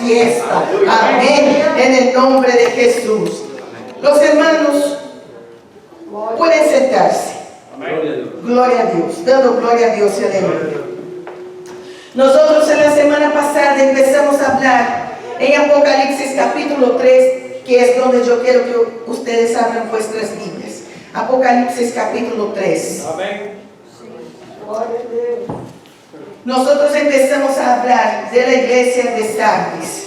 fiesta. Amén. En el nombre de Jesús. Los hermanos pueden sentarse. Gloria a Dios. Dando gloria a Dios y aleluya. Nosotros en la semana pasada empezamos a hablar en Apocalipsis capítulo 3, que es donde yo quiero que ustedes abran vuestras Biblias. Apocalipsis capítulo 3. Amén. Nosotros empezamos a hablar de la iglesia de Sardis.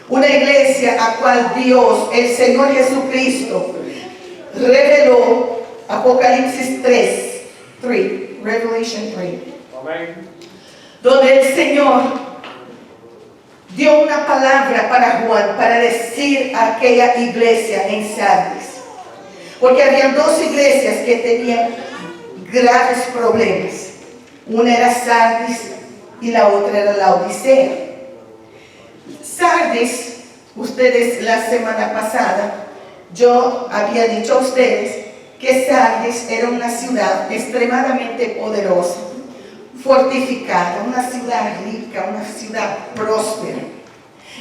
Una iglesia a cual Dios, el Señor Jesucristo, reveló Apocalipsis 3, Revelation 3. Amén. Donde el Señor dio una palabra para Juan, para decir a aquella iglesia en Sardis. Porque había dos iglesias que tenían graves problemas. Una era Sardis y la otra era Laodicea. Sardis, ustedes la semana pasada, yo había dicho a ustedes que Sardis era una ciudad extremadamente poderosa, fortificada, una ciudad rica, una ciudad próspera.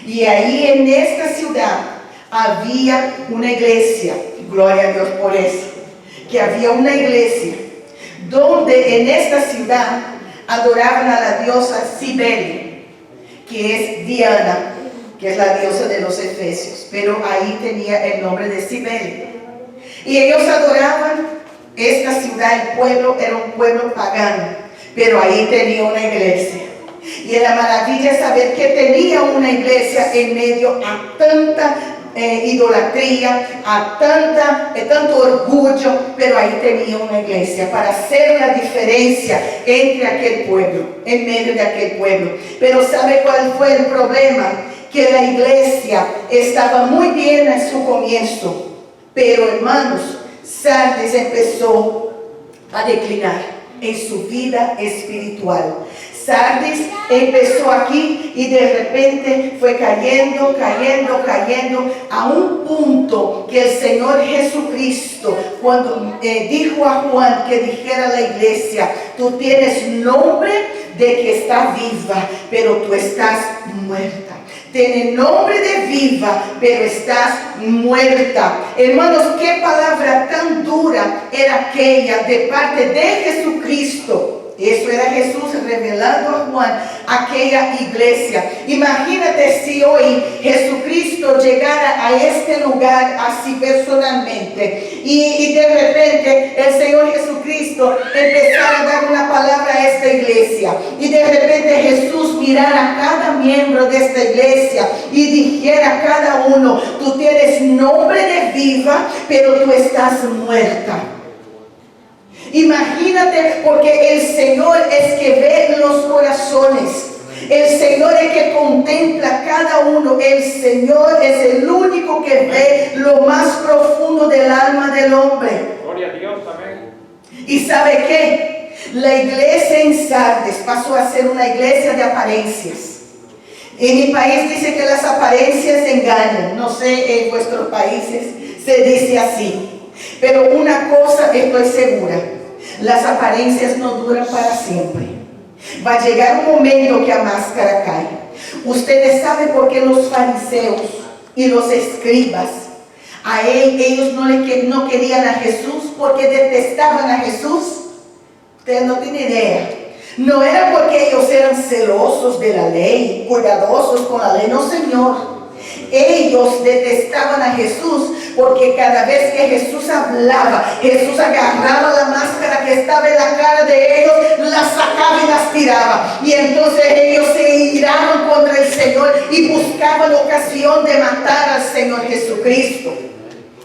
Y ahí en esta ciudad había una iglesia, gloria a Dios por eso, que había una iglesia donde en esta ciudad adoraban a la diosa Cibele, que es Diana, que es la diosa de los efesios, pero ahí tenía el nombre de Cibele. Y ellos adoraban esta ciudad, el pueblo era un pueblo pagano, pero ahí tenía una iglesia. Y la maravilla es saber que tenía una iglesia en medio a tanta idolatría, a tanto orgullo, pero ahí tenía una iglesia para hacer la diferencia entre aquel pueblo, en medio de aquel pueblo. Pero ¿sabe cuál fue el problema? Que la iglesia estaba muy bien en su comienzo, pero hermanos, Sardis empezó a declinar en su vida espiritual. Sardis empezó aquí y de repente fue cayendo a un punto que el Señor Jesucristo, cuando dijo a Juan que dijera a la iglesia: tú tienes nombre de que estás viva, pero tú estás muerta. Tiene nombre de viva, pero estás muerta. Hermanos, qué palabra tan dura era aquella de parte de Jesucristo. Eso era Jesús revelando a Juan aquella iglesia. Imagínate si hoy Jesucristo llegara a este lugar así personalmente y de repente el Señor Jesucristo empezara a dar una palabra a esta iglesia y de repente Jesús mirara a cada miembro de esta iglesia y dijera a cada uno: tú tienes nombre de viva, pero tú estás muerta. Imagínate, porque el Señor es que ve los corazones. El Señor es que contempla cada uno. El Señor es el único que ve lo más profundo del alma del hombre. Gloria a Dios, amén. ¿Y sabe qué? La iglesia en Sardis pasó a ser una iglesia de apariencias. En mi país dice que las apariencias engañan. No sé, en vuestros países se dice así. Pero una cosa estoy segura: las apariencias no duran para siempre. Va a llegar un momento que la máscara cae. Ustedes saben por qué los fariseos y los escribas, ellos no querían a Jesús, porque detestaban a Jesús. Ustedes no tienen idea. No era porque ellos eran celosos de la ley, cuidadosos con la ley, no, Señor. Ellos detestaban a Jesús porque cada vez que Jesús hablaba, Jesús agarraba la máscara que estaba en la cara de ellos, la sacaba y las tiraba. Y entonces ellos se iraban contra el Señor y buscaban ocasión de matar al Señor Jesucristo.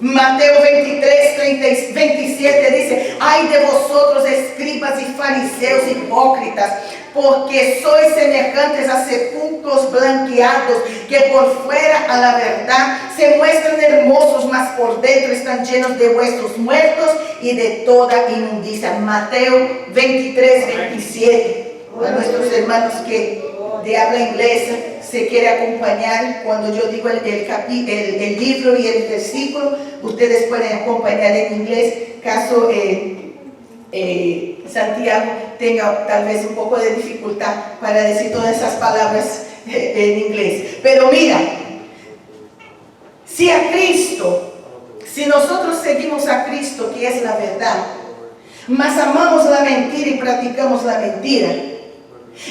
Mateo 23, 27 dice: ay de vosotros, escribas y fariseos hipócritas, porque sois semejantes a sepulcros blanqueados, que por fuera a la verdad se muestran hermosos, mas por dentro están llenos de huesos muertos y de toda inmundicia. Mateo 23, 27. A nuestros hermanos que de habla inglesa se quiere acompañar cuando yo digo el libro y el versículo, ustedes pueden acompañar en inglés, caso Santiago tenga tal vez un poco de dificultad para decir todas esas palabras en inglés. Pero mira, si a Cristo, si nosotros seguimos a Cristo, que es la verdad, mas amamos la mentira y practicamos la mentira,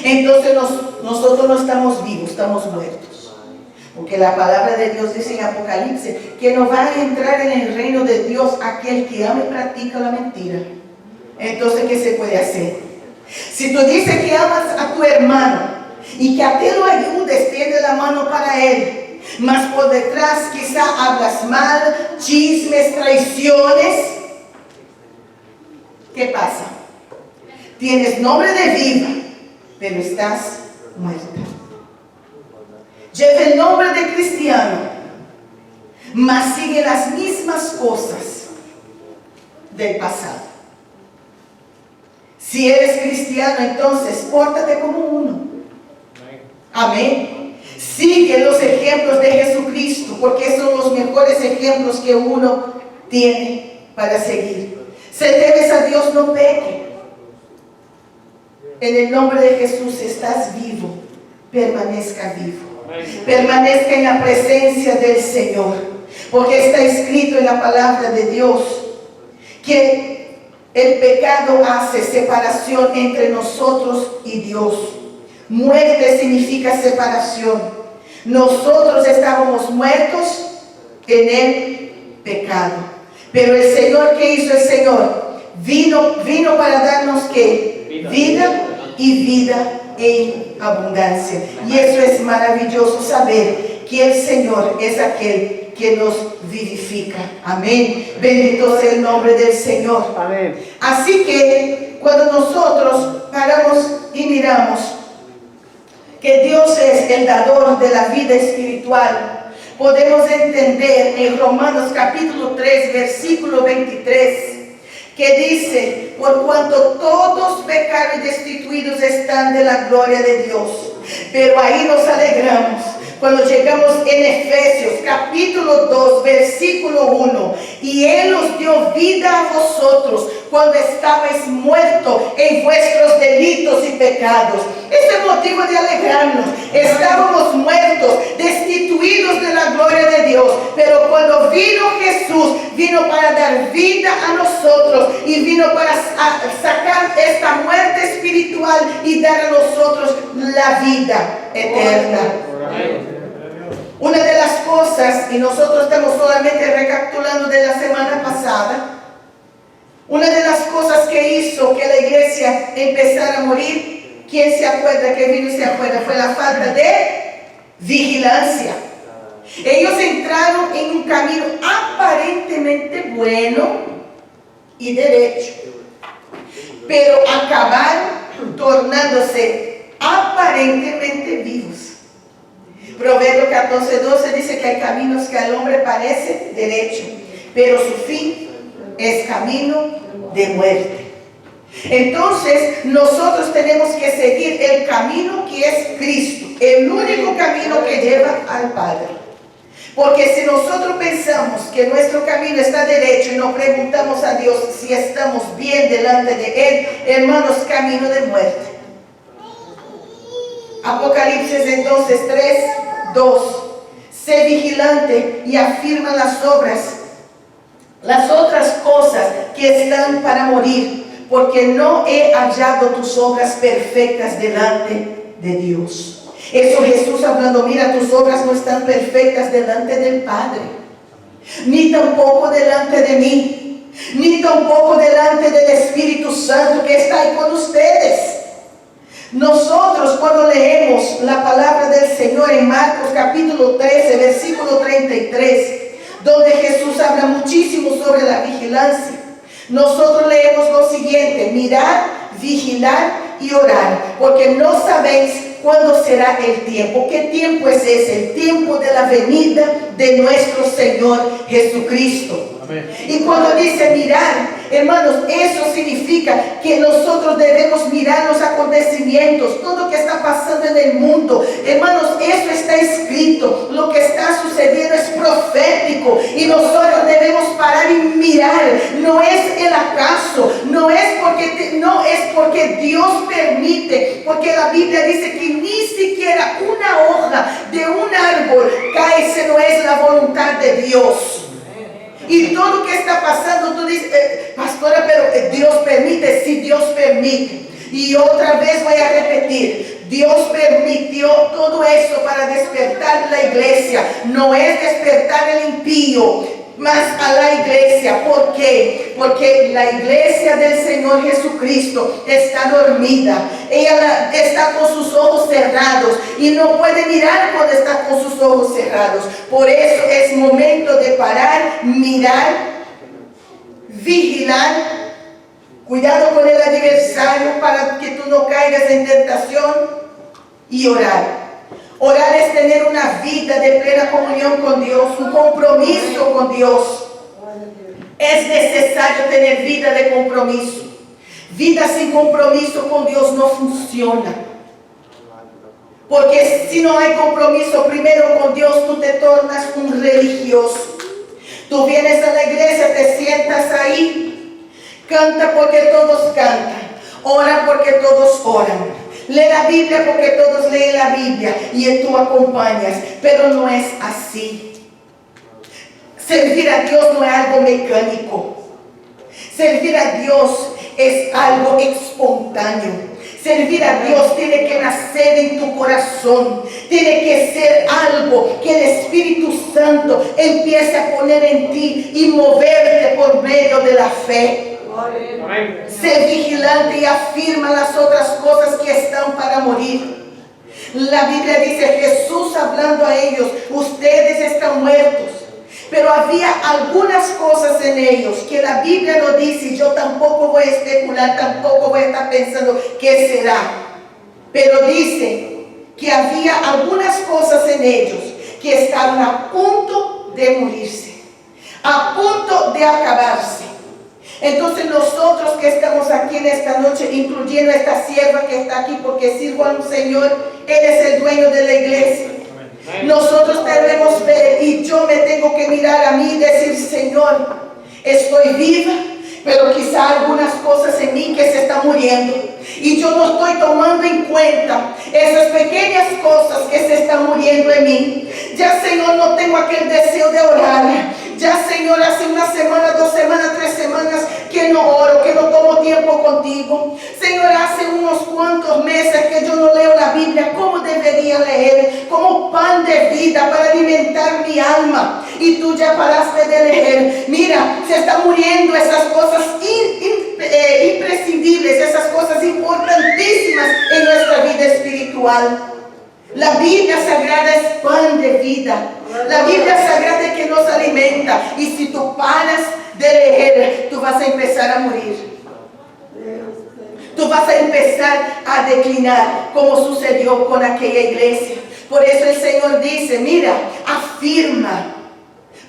entonces nosotros no estamos vivos, estamos muertos. Porque la palabra de Dios dice en Apocalipsis que no va a entrar en el reino de Dios aquel que ama y practica la mentira. Entonces, ¿qué se puede hacer? Si tú dices que amas a tu hermano y que a ti lo ayudes, tiende la mano para él, mas por detrás quizá hablas mal, chismes, traiciones, ¿qué pasa? Tienes nombre de viva, pero estás muerta. Lleva el nombre de cristiano, mas sigue las mismas cosas del pasado. Si eres cristiano, entonces pórtate como uno. Amén. Sigue los ejemplos de Jesucristo, porque son los mejores ejemplos que uno tiene para seguir. Si temes a Dios, no peque. En el nombre de Jesús, estás vivo, permanezca vivo. Permanezca en la presencia del Señor, porque está escrito en la palabra de Dios que el pecado hace separación entre nosotros y Dios. Muerte significa separación. Nosotros estábamos muertos en el pecado, pero el Señor, ¿qué hizo el Señor? Vino para darnos ¿qué? Vida y vida en abundancia. Y eso es maravilloso, saber que el Señor es aquel que nos vivifica. Amén. Bendito sea el nombre del Señor. Amén. Así que cuando nosotros paramos y miramos que Dios es el dador de la vida espiritual, podemos entender en Romanos capítulo 3, versículo 23, que dice: por cuanto todos pecaron y destituidos están de la gloria de Dios. Pero ahí nos alegramos cuando llegamos en Efesios capítulo 2, versículo 1. Y Él os dio vida a vosotros cuando estabais muertos en vuestros delitos y pecados. Este es motivo de alegrarnos. Estábamos muertos, destituidos de la gloria de Dios. Pero cuando vino Jesús, vino para dar vida a nosotros y vino para sacar esta muerte espiritual y dar a nosotros la vida eterna. Una de las cosas, y nosotros estamos solamente recapitulando de la semana pasada, una de las cosas que hizo que la iglesia empezara a morir, ¿quién se acuerda que vino y se acuerda? Fue la falta de vigilancia. Ellos entraron en un camino aparentemente bueno y derecho, pero acabaron tornándose aparentemente vivos. Proverbio 14:12 dice que hay caminos que al hombre parece derecho, pero su fin es camino de muerte. Entonces nosotros tenemos que seguir el camino que es Cristo, el único camino que lleva al Padre. Porque si nosotros pensamos que nuestro camino está derecho y no preguntamos a Dios si estamos bien delante de Él, hermanos, camino de muerte. Apocalipsis entonces 3:2. Sé vigilante y afirma las otras cosas que están para morir, porque no he hallado tus obras perfectas delante de Dios. Eso Jesús hablando: mira, tus obras no están perfectas delante del Padre, ni tampoco delante de mí, ni tampoco delante del Espíritu Santo que está ahí con ustedes. Nosotros cuando leemos la palabra del Señor en Marcos capítulo 13, versículo 33, donde Jesús habla muchísimo sobre la vigilancia, nosotros leemos lo siguiente: mirar, vigilar y orar, porque no sabéis cuándo será el tiempo. ¿Qué tiempo es ese? El tiempo de la venida de nuestro Señor Jesucristo. Amén. Y cuando dice mirar, hermanos, eso significa que nosotros debemos mirar los acontecimientos, todo lo que está pasando en el mundo. Hermanos, eso está escrito, lo que está sucediendo es profético y nosotros debemos parar y mirar. No es el acaso, no No es porque Dios permite, porque la Biblia dice que ni siquiera una hoja de un árbol cae si no es la voluntad de Dios. Y todo lo que está pasando, tú dices, pastora, pero Dios permite, sí, Dios permite. Y otra vez voy a repetir, Dios permitió todo eso para despertar la iglesia. No es despertar el impío, más a la iglesia. ¿Por qué? Porque la iglesia del Señor Jesucristo está dormida. Ella está con sus ojos cerrados y no puede mirar cuando está con sus ojos cerrados. Por eso es momento de parar, mirar, vigilar. Cuidado con el adversario para que tú no caigas en tentación, y orar. Orar es tener una vida de plena comunión con Dios, un compromiso con Dios. Es necesario tener vida de compromiso. Vida sin compromiso con Dios no funciona. Porque si no hay compromiso primero con Dios, tú te tornas un religioso. Tú vienes a la iglesia, te sientas ahí, canta porque todos cantan, ora porque todos oran, lee la Biblia porque todos leen la Biblia y tú acompañas, pero no es así. Servir a Dios no es algo mecánico. Servir a Dios es algo espontáneo. Servir a Dios tiene que nacer en tu corazón. Tiene que ser algo que el Espíritu Santo empiece a poner en ti y moverte por medio de la fe. Amén. Sé vigilante y afirma las otras cosas que están para morir. La Biblia dice, Jesús hablando a ellos, ustedes están muertos. Pero había algunas cosas en ellos que la Biblia no dice, y yo tampoco voy a especular, tampoco voy a estar pensando qué será. Pero dice que había algunas cosas en ellos que estaban a punto de morirse, a punto de acabarse. Entonces nosotros que estamos aquí en esta noche, incluyendo a esta sierva que está aquí porque sirvo al Señor, Él es el dueño de la iglesia. Nosotros debemos ver, y yo me tengo que mirar a mí y decir, Señor, estoy viva, pero quizá algunas cosas en mí que se están muriendo. Y yo no estoy tomando en cuenta esas pequeñas cosas que se están muriendo en mí. Ya, Señor, no tengo aquel deseo de orar. Ya, Señor, hace una semana, 2 semanas, 3 semanas que no oro, que no tomo tiempo contigo. Señor, hace unos cuantos meses que yo no leo la Biblia como debería leer, como pan de vida para alimentar mi alma. Y tú ya paraste de leer. Mira, se están muriendo esas cosas imprescindibles, esas cosas importantísimas en nuestra vida espiritual. La Biblia Sagrada es pan de vida. La Biblia Sagrada es que nos alimenta. Y si tú paras de leer, tú vas a empezar a morir. Tú vas a empezar a declinar, como sucedió con aquella iglesia. Por eso el Señor dice, mira, afirma.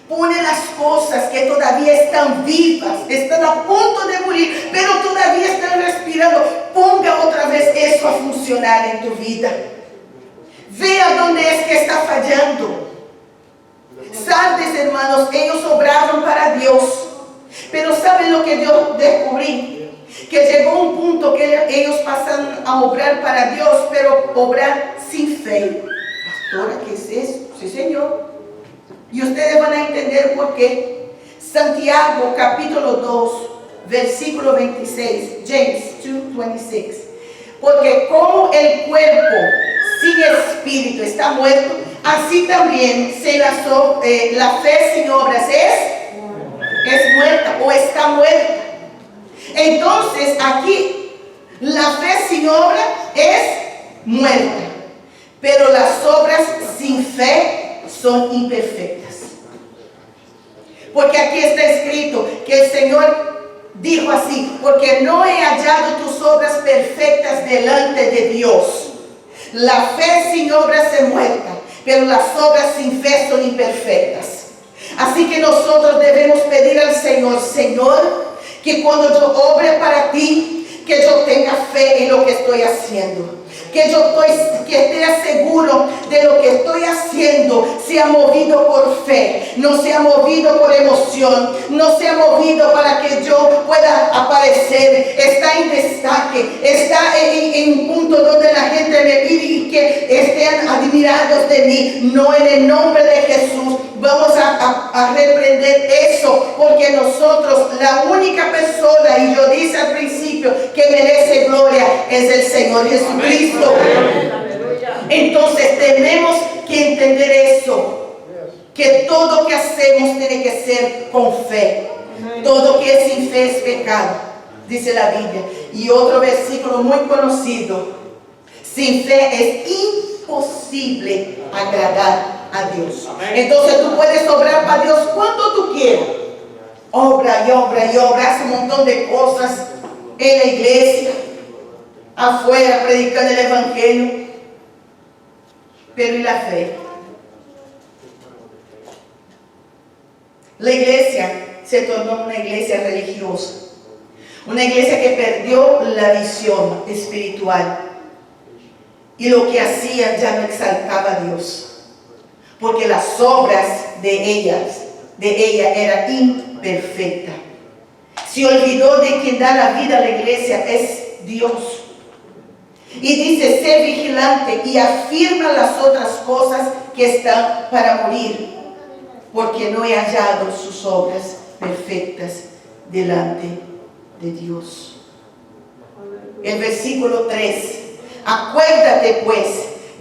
Pone las cosas que todavía están vivas, están a punto de morir, pero todavía están respirando. Ponga otra vez eso a funcionar en tu vida. Vea dónde es que está fallando. Sabes, hermanos, ellos obraron para Dios. Pero ¿saben lo que yo descubrí? Que llegó un punto que ellos pasan a obrar para Dios, pero obrar sin fe. Pastora, ¿qué es eso? Sí, Señor. Y ustedes van a entender por qué. Santiago capítulo 2, versículo 26. James 2:26. Porque como el cuerpo sin espíritu está muerto, así también la fe sin obras es muerta o está muerta. Entonces aquí la fe sin obra es muerta, pero las obras sin fe son imperfectas. Porque aquí está escrito que el Señor dijo así, porque no he hallado tus obras perfectas delante de Dios. La fe sin obras es muerta, pero las obras sin fe son imperfectas. Así que nosotros debemos pedir al Señor, Señor, que cuando yo obre para ti, que yo tenga fe en lo que estoy haciendo. Que esté seguro de lo que estoy haciendo, sea movido por fe, no sea movido por emoción, no sea movido para que yo pueda aparecer, está en destaque, está en un punto donde la gente me mire y que estén admirados de mí. No, en el nombre de Jesús vamos a reprender eso, porque nosotros, la única persona, y yo dije al principio, que merece gloria es el Señor Jesucristo. Entonces tenemos que entender eso, que todo que hacemos tiene que ser con fe. Todo que es sin fe es pecado, dice la Biblia. Y otro versículo muy conocido: sin fe es imposible agradar a Dios. Entonces tú puedes obrar para Dios cuanto tú quieras. Obra y obra y obra, hace un montón de cosas en la iglesia, afuera, predicando el evangelio. Pero ¿y la fe? La iglesia se tornó una iglesia religiosa, una iglesia que perdió la visión espiritual, y lo que hacía ya no exaltaba a Dios, porque las obras de ella eran imperfectas. Se olvidó de quien da la vida a la iglesia es Dios. Y dice: sé vigilante y afirma las otras cosas que están para morir, porque no he hallado sus obras perfectas delante de Dios. El versículo 3: acuérdate pues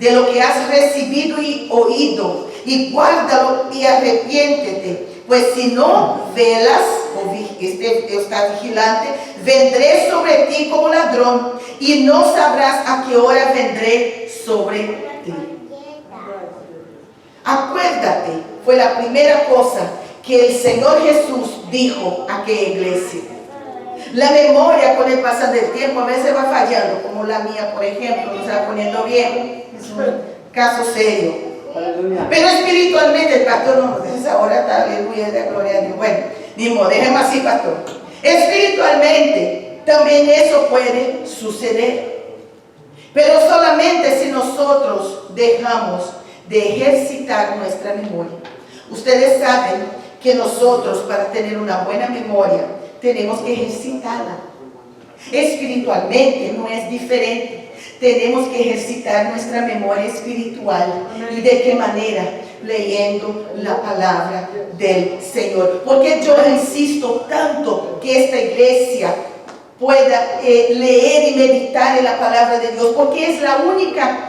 de lo que has recibido y oído, y guárdalo y arrepiéntete, pues si no velas o estás vigilante, vendré sobre ti como ladrón, y no sabrás a qué hora vendré sobre ti. Acuérdate fue la primera cosa que el Señor Jesús dijo a aquella iglesia. La memoria con el pasar del tiempo a veces va fallando, como la mía, por ejemplo, no se va poniendo viejo, es un caso serio. Pero espiritualmente el pastor no nos dice ahora, está aleluya, de gloria a Dios. Bueno, ni modo, déjeme así, pastor. Espiritualmente también eso puede suceder, pero solamente si nosotros dejamos de ejercitar nuestra memoria. Ustedes saben que nosotros, para tener una buena memoria, tenemos que ejercitarla. Espiritualmente no es diferente. Tenemos que ejercitar nuestra memoria espiritual. ¿Y de qué manera? Leyendo la palabra del Señor. Porque yo insisto tanto que esta iglesia pueda leer y meditar en la palabra de Dios, porque es la única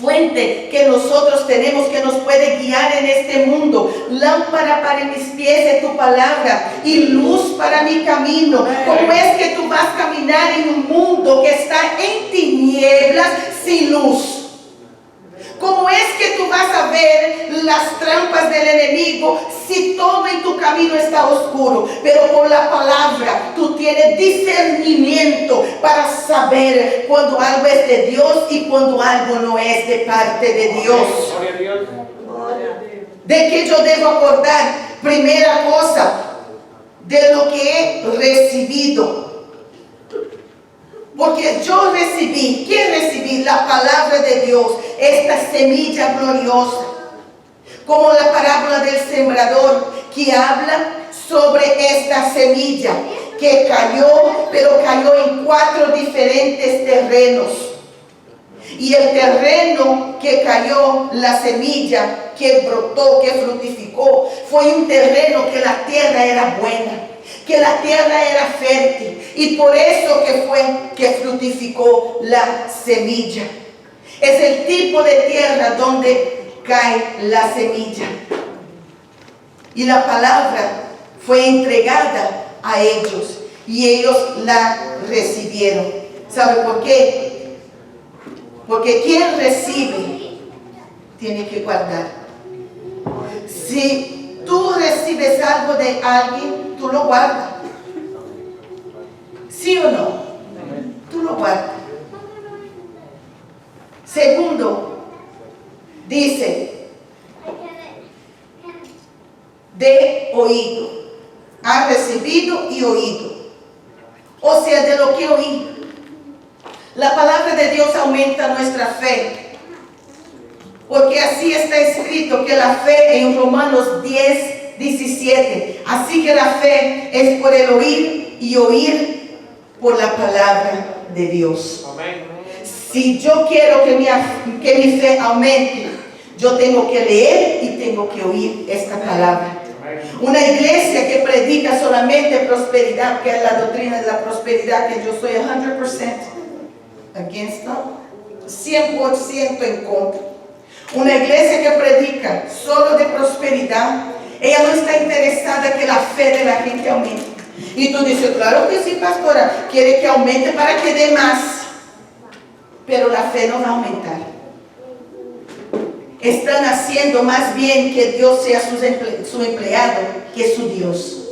fuente que nosotros tenemos, que nos puede guiar en este mundo. Lámpara para mis pies es tu palabra y luz para mi camino. ¿Cómo es que tú vas a caminar en un mundo que está en tinieblas sin luz? ¿Cómo es que tú vas a ver las trampas del enemigo si todo en tu camino está oscuro? Pero por la palabra tú tienes discernimiento para saber cuando algo es de Dios y cuando algo no es de parte de Dios. ¿De qué yo debo acordar? Primera cosa, de lo que he recibido. Porque yo recibí, ¿qué recibí? La palabra de Dios, esta semilla gloriosa. Como la parábola del sembrador, que habla sobre esta semilla que cayó, pero cayó en 4 diferentes terrenos. Y el terreno que cayó, la semilla que brotó, que fructificó, fue un terreno que la tierra era buena, que la tierra era fértil, y por eso que fue que fructificó la semilla. Es el tipo de tierra donde cae la semilla. Y la palabra fue entregada a ellos y ellos la recibieron. ¿Sabe por qué? Porque quien recibe tiene que guardar. Si tú recibes algo de alguien, tú lo guardas. ¿Sí o no? Tú lo guardas. Segundo, dice, de oído. Ha recibido y oído. O sea, de lo que oí. La palabra de Dios aumenta nuestra fe. Porque así está escrito que la fe en Romanos 10:17. Así que la fe es por el oír y oír por la palabra de Dios. Amén. Si yo quiero que mi fe aumente, yo tengo que leer y tengo que oír esta palabra. Una iglesia que predica solamente prosperidad, que es la doctrina de la prosperidad, que yo soy 100% against, 100% en contra. Una iglesia que predica solo de prosperidad, ella no está interesada que la fe de la gente aumente. Y tú dices, claro que sí, pastora, quiere que aumente para que dé más. Pero la fe no va a aumentar. Están haciendo más bien que Dios sea su empleado que su Dios.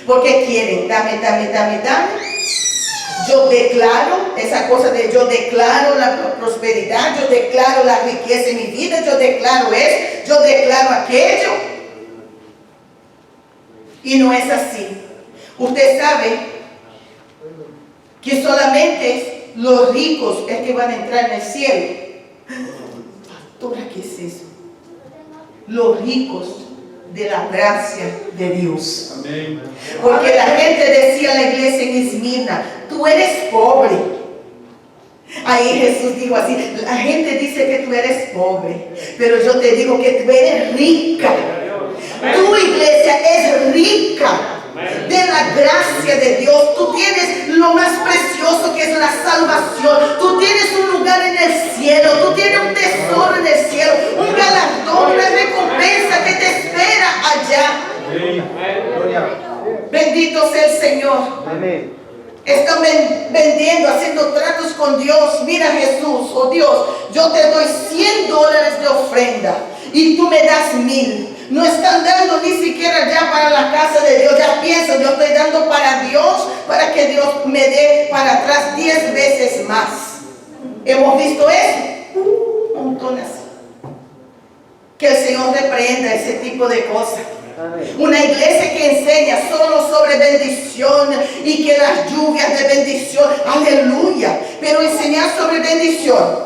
Porque quieren, dame. Yo declaro esa cosa de yo declaro la prosperidad, yo declaro la riqueza en mi vida, yo declaro esto, yo declaro aquello. Y no es así. Usted sabe que solamente los ricos es que van a entrar en el cielo. Pastora, ¿qué es eso? Los ricos de la gracia de Dios. Amén. Porque la gente decía en la iglesia en Esmirna, tú eres pobre. Ahí Jesús dijo así, la gente dice que tú eres pobre, pero yo te digo que tú eres rica. Tu iglesia es rica de la gracia de Dios. Tú tienes lo más precioso que es la salvación. Tú tienes un lugar en el cielo. Tú tienes un tesoro en el cielo, un galardón, una recompensa que te espera allá. Bendito sea el Señor. Amén. Están vendiendo, haciendo tratos con Dios. Mira, Jesús, oh Dios, yo te doy $100 de ofrenda y tú me das 1,000. No están dando ni siquiera ya para la casa de Dios. Ya piensan, yo estoy dando para Dios, para que Dios me dé para atrás 10 veces más. ¿Hemos visto eso? Montones. Que el Señor reprenda ese tipo de cosas. Una iglesia que enseña solo sobre bendición y que las lluvias de bendición, aleluya, pero enseñar sobre bendición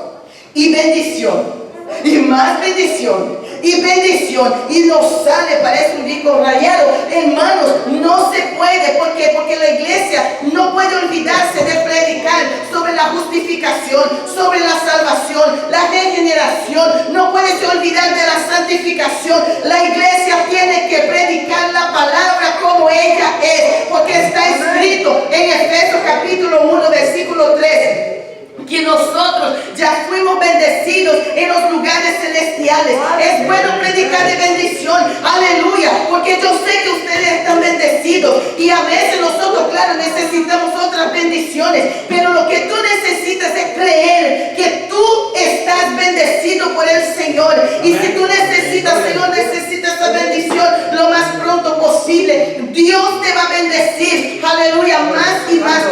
y bendición y más bendición y bendición y nos sale, parece un disco rayado. Hermanos, no se puede. ¿Por qué? Porque la iglesia no puede olvidarse de predicar sobre la justificación, sobre la salvación, la regeneración. No puede olvidar de la santificación. La iglesia tiene que predicar la palabra como ella es, porque está escrito en Efesios capítulo 1 versículo 3 que nosotros ya fuimos bendecidos en los lugares celestiales. Es bueno predicar de bendición, aleluya, porque yo sé que ustedes están bendecidos y a veces nosotros, claro, necesitamos otras bendiciones, pero lo que tú necesitas es creer que tú estás bendecido por el Señor. Y si tú necesitas, Señor, necesitas esa bendición lo más pronto posible, Dios te va a bendecir, aleluya, más y más.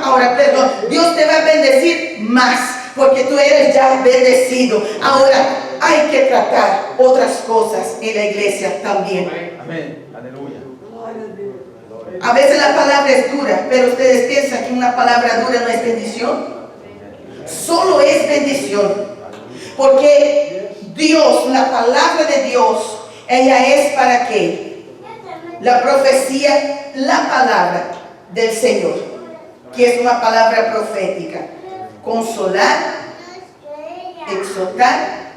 Ahora, perdón, Dios te va a bendecir más, porque tú eres ya bendecido. Ahora hay que tratar otras cosas en la iglesia también. Amén. Aleluya. A veces la palabra es dura, pero ustedes piensan que una palabra dura no es bendición. Solo es bendición, porque Dios, la palabra de Dios, ella es para qué? La profecía, la palabra del Señor, que es una palabra profética. Consolar, exhortar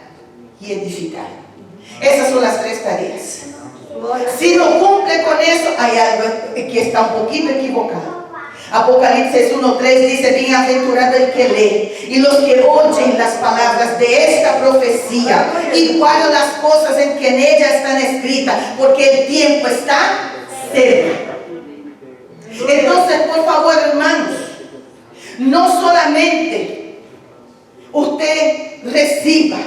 y edificar. Esas son las 3 tareas. Si no cumple con eso, hay algo que está un poquito equivocado. Apocalipsis 1:3 dice, bienaventurado el que lee y los que oyen las palabras de esta profecía y guardan las cosas en que en ella están escritas, porque el tiempo está cerca. Entonces, por favor, hermanos, no solamente usted reciba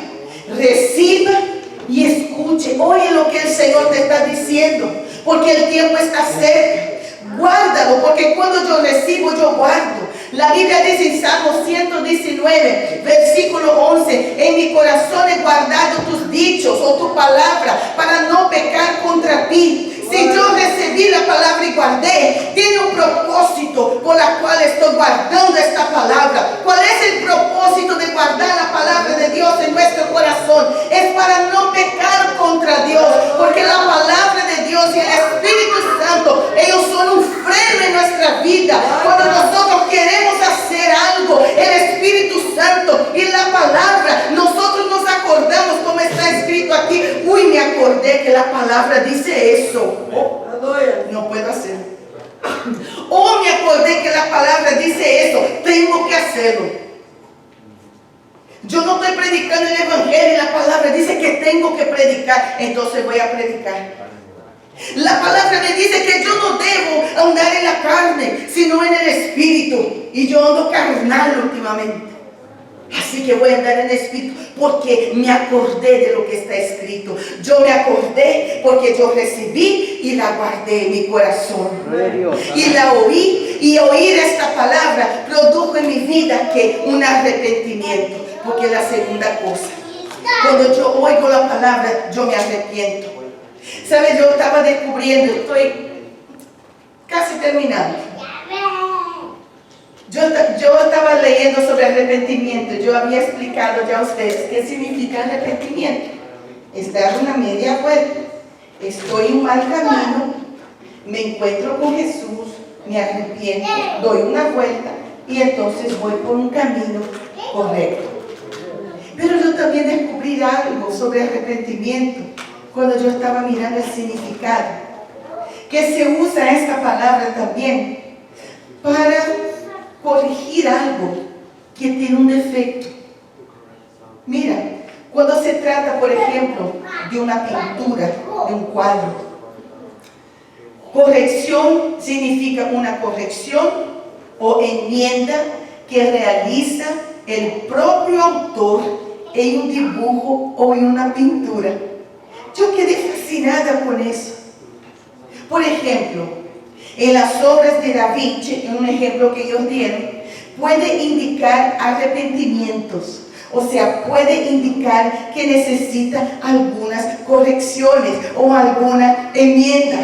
y escuche, oye lo que el Señor te está diciendo, porque el tiempo está cerca. Guárdalo, porque cuando yo recibo, yo guardo. La Biblia dice en Salmo 119, versículo 11, en mi corazón he guardado tus dichos o tu palabra para no pecar contra ti. Si yo recibí la la palabra y guardé, tiene un propósito por la cual estoy guardando esta palabra. ¿Cuál es el propósito de guardar la palabra de Dios en nuestro corazón? Es para no pecar contra Dios, porque la palabra de Dios y el Espíritu Santo, ellos son un freno en nuestra vida. Cuando nosotros queremos hacer algo, el Espíritu Santo y la palabra, nosotros nos acordamos como está escrito aquí. Uy, me acordé que la palabra dice eso. Oh, no puedo hacerlo. Oh, me acordé que la palabra dice eso. Tengo que hacerlo. Yo no estoy predicando el evangelio y la palabra dice que tengo que predicar. Entonces voy a predicar. La palabra me dice que yo no debo andar en la carne, sino en el Espíritu. Y yo ando carnal últimamente. Así que voy a andar en el Espíritu porque me acordé de lo que está escrito. Yo me acordé porque yo recibí y la guardé en mi corazón. Y la oí, y oír esta palabra produjo en mi vida que un arrepentimiento. Porque la segunda cosa, cuando yo oigo la palabra, yo me arrepiento. ¿Sabes? Yo estaba descubriendo, estoy casi terminando. Yo estaba leyendo sobre arrepentimiento. Yo había explicado ya a ustedes qué significa arrepentimiento. Es dar una media vuelta. Estoy en un mal camino, me encuentro con Jesús, me arrepiento, doy una vuelta y entonces voy por un camino correcto. Pero yo también descubrí algo sobre arrepentimiento cuando yo estaba mirando el significado. Que se usa esta palabra también para corregir algo que tiene un defecto. Mira, cuando se trata, por ejemplo, de una pintura, de un cuadro, corrección significa una corrección o enmienda que realiza el propio autor en un dibujo o en una pintura. Yo quedé fascinada con eso. Por ejemplo, en las obras de Da Vinci, en un ejemplo que ellos dieron, puede indicar arrepentimientos. O sea, puede indicar que necesita algunas correcciones o alguna enmienda.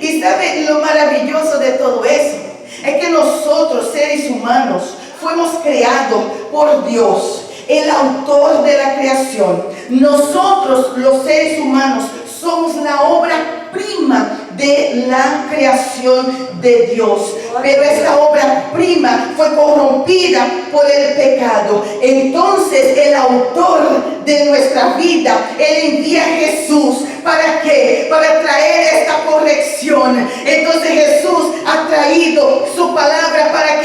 Y ¿saben lo maravilloso de todo eso? Es que nosotros, seres humanos, fuimos creados por Dios, el autor de la creación. Nosotros, los seres humanos, somos la obra prima de la creación de Dios. Pero esta obra prima fue corrompida por el pecado. Entonces el autor de nuestra vida, Él envía a Jesús. ¿Para qué? Para traer esta corrección. Entonces Jesús ha traído su palabra para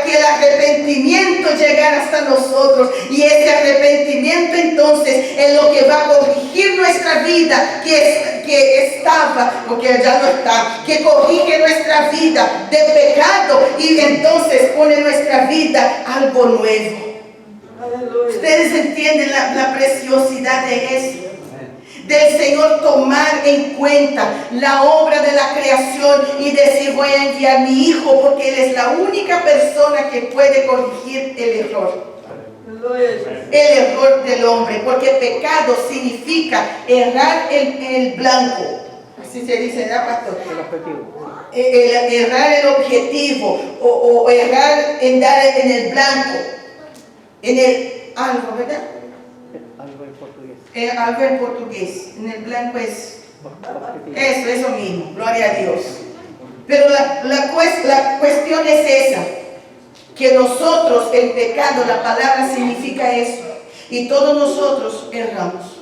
que el arrepentimiento llegara hasta nosotros. Y ese arrepentimiento entonces es lo que va a corregir nuestra vida que estaba, porque ya no está, que corrige nuestra vida de pecado y entonces pone en nuestra vida algo nuevo. Aleluya. Ustedes entienden la preciosidad de eso, del Señor tomar en cuenta la obra de la creación y decir: voy a enviar a mi Hijo porque Él es la única persona que puede corregir el error. El error del hombre, porque pecado significa errar el blanco. Así se dice, ¿verdad, pastor? El objetivo. Errar el objetivo o errar en dar en el blanco. En el algo, ¿verdad? Algo en portugués. Algo en portugués. En el blanco es eso mismo. Gloria a Dios. Pero la cuestión es esa. Que nosotros, el pecado, la palabra significa eso. Y todos nosotros erramos.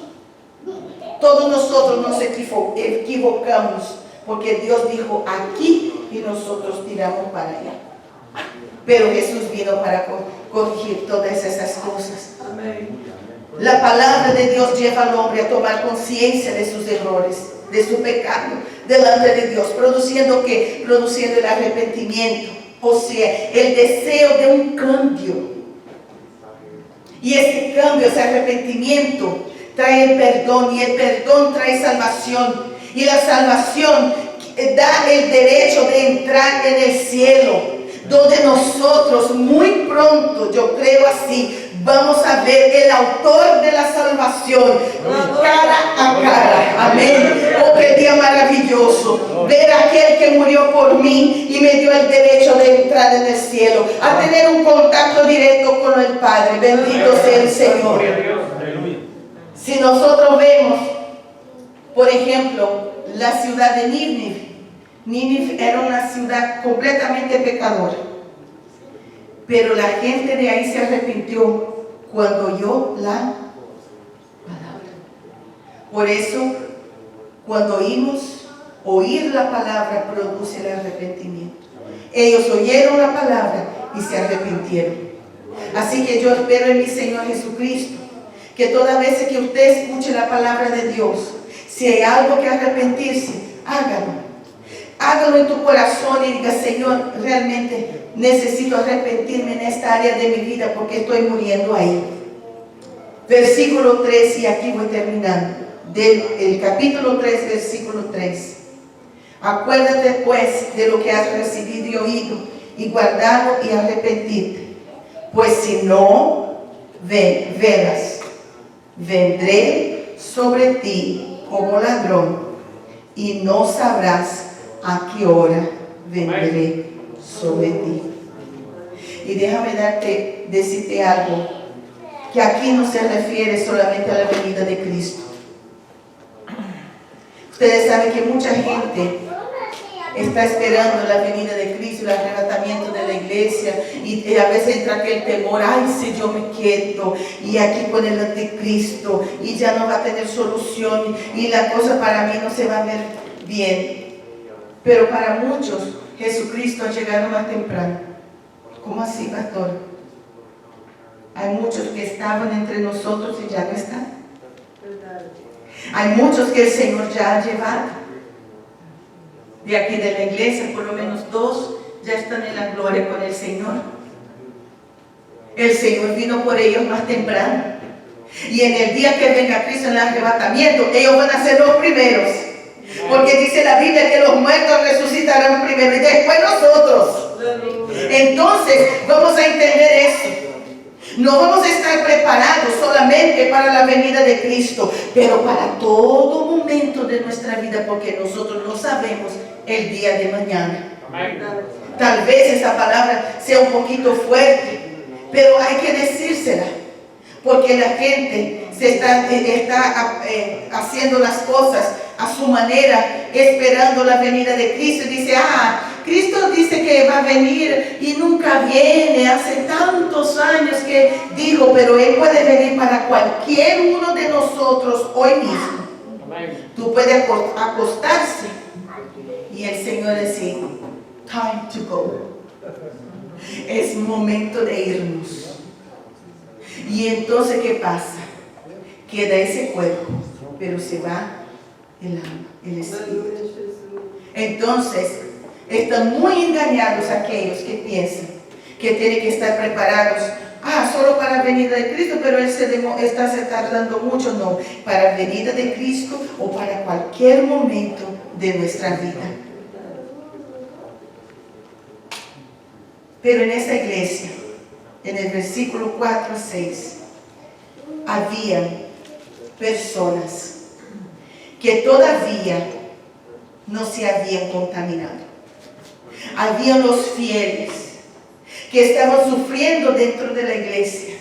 Todos nosotros nos equivocamos. Porque Dios dijo aquí y nosotros tiramos para allá. Pero Jesús vino para corregir todas esas cosas. Amén. La palabra de Dios lleva al hombre a tomar conciencia de sus errores, de su pecado delante de Dios, produciendo el arrepentimiento. O sea, el deseo de un cambio. Y ese cambio, ese arrepentimiento, trae el perdón. Y el perdón trae salvación. Y la salvación da el derecho de entrar en el cielo, donde nosotros muy pronto, yo creo así, vamos a ver el autor de la salvación cara a cara. Amén. Oh, qué día maravilloso. Ver a aquel que murió por mí y me dio el derecho de entrar en el cielo, a tener un contacto directo con el Padre. Bendito sea el Señor. Gloria a Dios. Aleluya. Si nosotros vemos, por ejemplo, la ciudad de Nínive. Nínive era una ciudad completamente pecadora, pero la gente de ahí se arrepintió cuando oyó la palabra. Por eso, cuando oír la palabra produce el arrepentimiento. Ellos oyeron la palabra y se arrepintieron. Así que yo espero en mi Señor Jesucristo que todas veces que usted escuche la palabra de Dios, si hay algo que arrepentirse, hágalo. Hágalo en tu corazón y diga: Señor, realmente necesito arrepentirme en esta área de mi vida porque estoy muriendo ahí. Versículo 3, y aquí voy terminando. Del capítulo 3, versículo 3. Acuérdate pues de lo que has recibido y oído, y guardado y arrepentirte. Pues si no velas, vendré sobre ti como ladrón, y no sabrás a qué hora vendré sobre ti. Y déjame decirte algo, que aquí no se refiere solamente a la venida de Cristo. Ustedes saben que mucha gente está esperando la venida de Cristo, el arrebatamiento de la iglesia, y a veces entra aquel temor: ay, si yo me quedo y aquí con el anticristo y ya no va a tener solución y la cosa para mí no se va a ver bien. Pero para muchos Jesucristo ha llegado más temprano. ¿Cómo así, pastor? Hay muchos que estaban entre nosotros y ya no están. Hay muchos que el Señor ya ha llevado. De aquí de la iglesia, por lo menos 2 ya están en la gloria con el Señor. El Señor vino por ellos más temprano. Y en el día que venga Cristo en el arrebatamiento, ellos van a ser los primeros. Porque dice la Biblia que los muertos resucitarán primero y después nosotros. Entonces vamos a entender eso. No vamos a estar preparados solamente para la venida de Cristo, pero para todo momento de nuestra vida, porque nosotros no sabemos el día de mañana. Amén. Tal vez esa palabra sea un poquito fuerte, pero hay que decírsela, porque la gente se está haciendo las cosas a su manera, esperando la venida de Cristo, y dice: Cristo dice que va a venir y nunca viene, hace tantos años que dijo, pero Él puede venir para cualquier uno de nosotros hoy mismo. Amén. Tú puedes acostarse y el Señor decir: time to go. Es momento de irnos. Y entonces, ¿qué pasa? Queda ese cuerpo, pero se va el alma, el espíritu. Entonces, están muy engañados aquellos que piensan que tienen que estar preparados solo para la venida de Cristo, pero Él está tardando mucho. No, para la venida de Cristo o para cualquier momento de nuestra vida. Pero en esa iglesia, en el versículo 4 y 6, había personas que todavía no se habían contaminado. Habían los fieles que estaban sufriendo dentro de la iglesia,